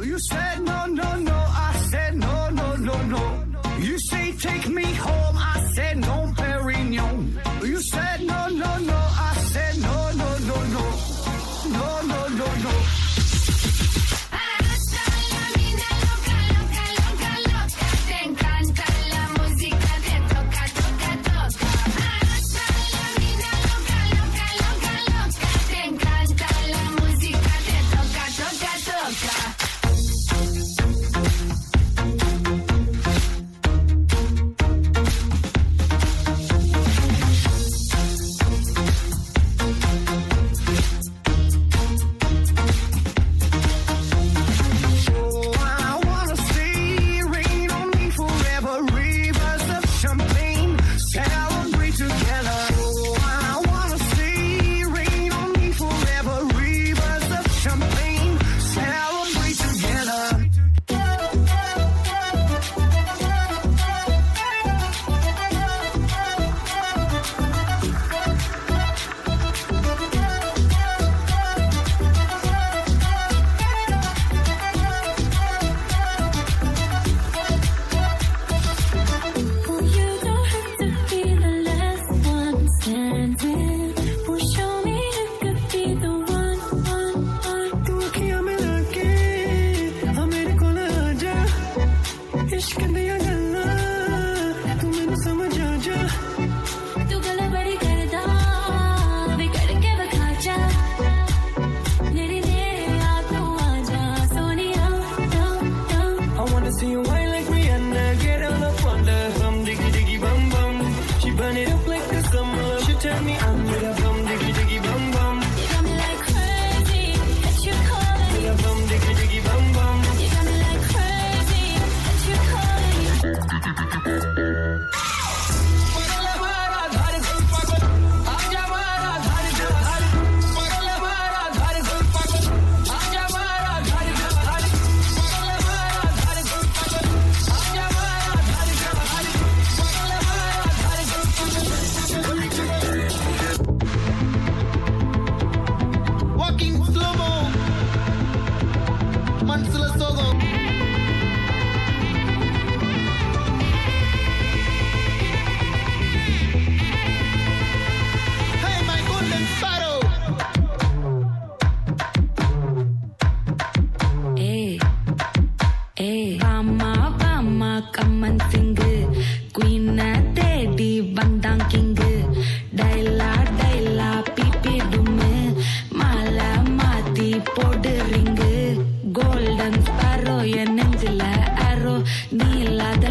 You said no, no, no. I said no, no, no, no. You say take me home. I said no, Perignon. You said no, no, no. I said no, no, no, no. No, no, no, no. See you wine like Rihanna, get all up on the bum diggy diggy bum bum. She burn it up like the summer. She tell me I'm with a bum diggy diggy bum bum. You got me like crazy, that you calling. With a bum diggy diggy bum bum. You got me like crazy, that you calling. கம்மன் சிங்கு குயின தேடி வந்தான் king டைலா டைலா BP டும்மு மாலை மாத்தி போடு ring golden sparrow என் நெஞ்சில அரோ நீ இல்லாத